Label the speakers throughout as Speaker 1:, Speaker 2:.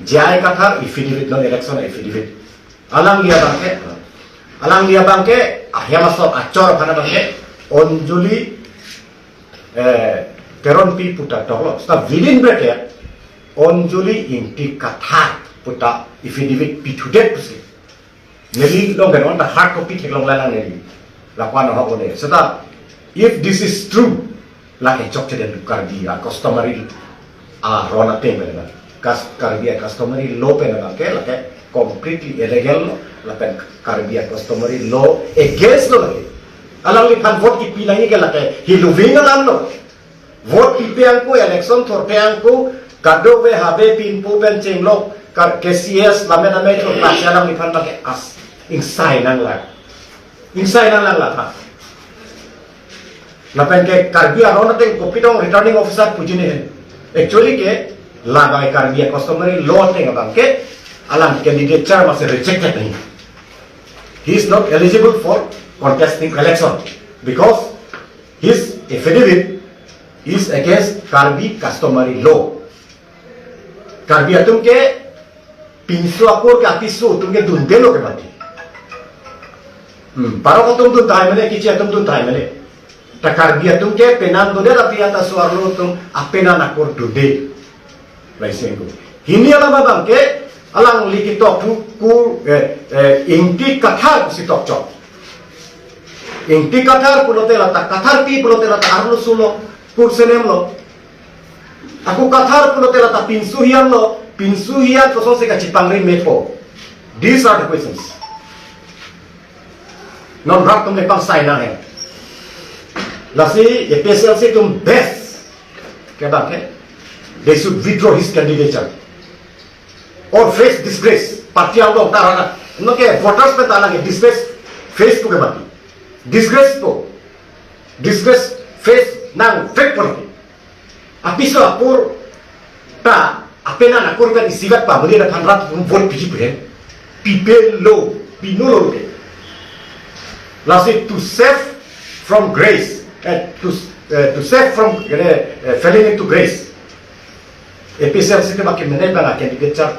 Speaker 1: jai kathar affidavit non election affidavit alang liya bangke ahya masok acor phana bangke onjuli peron pi puta toklo sta within bracket onjuli inti kathar puta affidavit pitudet pusi neli long gan on the hard copy theklong lang neli lakwan hoone seta if this is true lake chok cheden karbi customary rona payment karbi customary law payment lake completely illegal lapen karbi customary law against lo lake alang li phan vote ki pinangi ke lake hiluving alam lo vote ki peang ko election thor peang ko kado we habe pin pu pen cheng lo KCS lamen ame to pasya lang li phan lake as insai nang la tha lapen ke karbi arona te kopitong returning officer pujine hai actually ke lagai karbi customary law te ngabang ke alam candidature mas rejected nahi he is not eligible for contesting election because his affidavit is against karbi customary law karbi atum ke pinsu akur ke apisu tum ke dundelo ke mati paro ko tum dun thai mane kichi atum dun thai mane takar dia tum ke penan dode tapi ata suarlo tum apena nakor dude laisengo hini ala babang ke alang likitok ku inti kathar sitok chok inti kathar pulote lata kathar pi pulote lata arlo sulo kursenem lo aku kathar pulote lata pinsuhian to so se ka chipangri mepo these are the questions non rak tum le pang sai na hai Lasi, PSLC tum best, they should withdraw his candidature or face disgrace. Party along tarana, no ke voters pe talange disgrace face to ke mati, disgrace face nang fake party. Apiso apur ta apena nakor ka isigat pa muli na phanrat vote piji pre, people low, pinulo ke. Lasi to save from grace. To save from falling into grace. PSLC ke makin menai bang candidature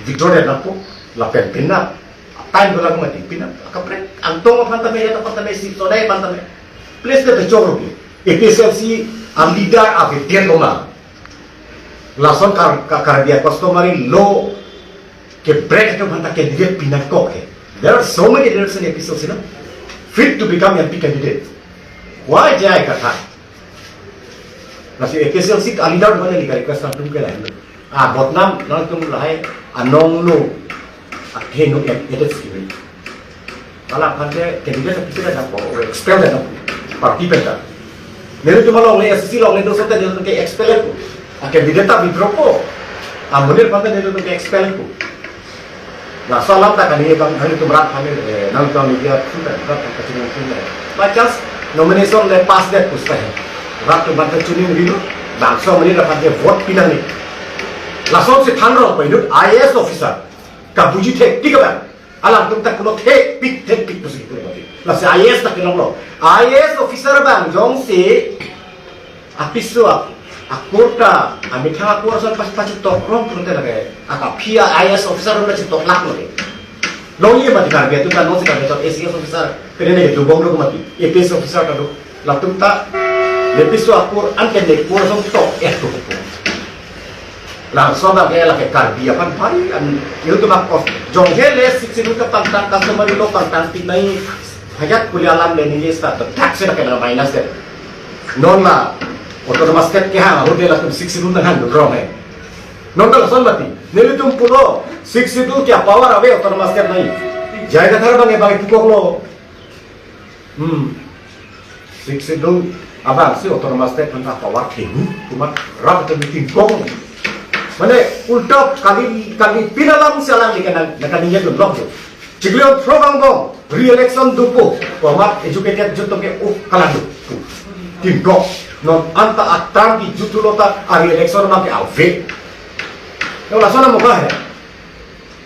Speaker 1: Victoria napo la pena time bola mati pina kapre antong pantame ya pantame si sodai pantame please the choro PSLC a leader of Indian Roma lason karabia customary law ke break to panta candidate pina koke there are so many leaders in PSLC no fit to become MP candidate. Why jai katha? Nasi PSLC alidar bane lika request tum ke lai. Botnam nang tum lai anong lo atheno edit skill. Kala phande candidate pisira na ko expel na party peta. Mere tum long le SC long le do sote de ke expel ko. Candidate ta withdraw ko. Munir phande de ke expel ko. Na salam ta kani bang hari tum rat phane nang tum media sudah rat kacing sudah. Bacas nomination le pass that pusta hai rat banta chuning rilu bangso mani la phante vote pinani lason se thanro painu IAS officer ka buji thek tik ba alam tum tak kulo thek pik pusi pure bati la se IAS tak lo IAS officer bang jong se apisu akurta amitha akur son pas tok rom purte lage aka phia IAS officer ro chi tok lak lo long ye mati kar betu kan no se kar betu ACS officer perene du bong ro mati APS officer ka do latum ta lepiso akur anken de kur song tok to la so da ke la ke kar bi apan pai an yu tu mak of jong he le siksiru ka pantang customer lo pantang ti nai hayat kuliah alam le ni sta to tax se ka na minus de non la autonomous ket ke ha ho de la tum siksiru na han ro hai non da son mati neli tum pulo 62 क्या power away autonomous step नहीं जाएगा थर बंगे बाकी पुको लो 62 अब आपसे autonomous step का पावर ठेहू तुम्हार रब तो मीटिंग कौन मने उल्टा कभी पिनालाम से अलग लेकिन नकानी ये लोग जो चिकलियों प्रोग्राम को re-election दुपो पहमात educated जो तो के उप कलाडू टीम को non anta atang की जुटुलोता re-election में के आउट तो लासोना मुका है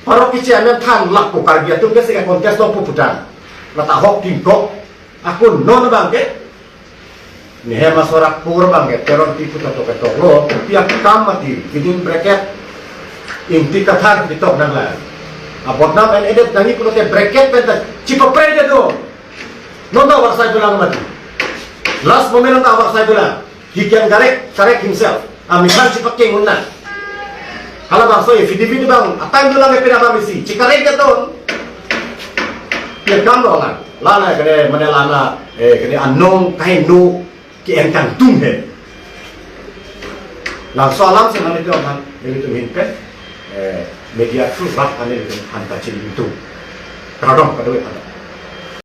Speaker 1: Parok kici amen than lak ko kar dia tum ke se kontes lo puputan lata hok tim ko aku non bangke ni he masorak pur bangke teron tipu to lo pia kam mati within bracket inti kata kita nang lah. Abot nam and edit nangi kuno te bracket penta cipa prede do. Nonda warsai bilang mati. Last moment nonda warsai bilang. He can correct himself. Misal cipa king unna. Kalau bang so video bang apa yang bilang epina bang misi. Cikarek katon. Ya kam lo kan. Lana kene menelana kene anong kain nu ki engkang tumhe. Langsung alam sih mana itu orang itu hinten media tu bak ane hantar ciri itu. Kadang kadang ada.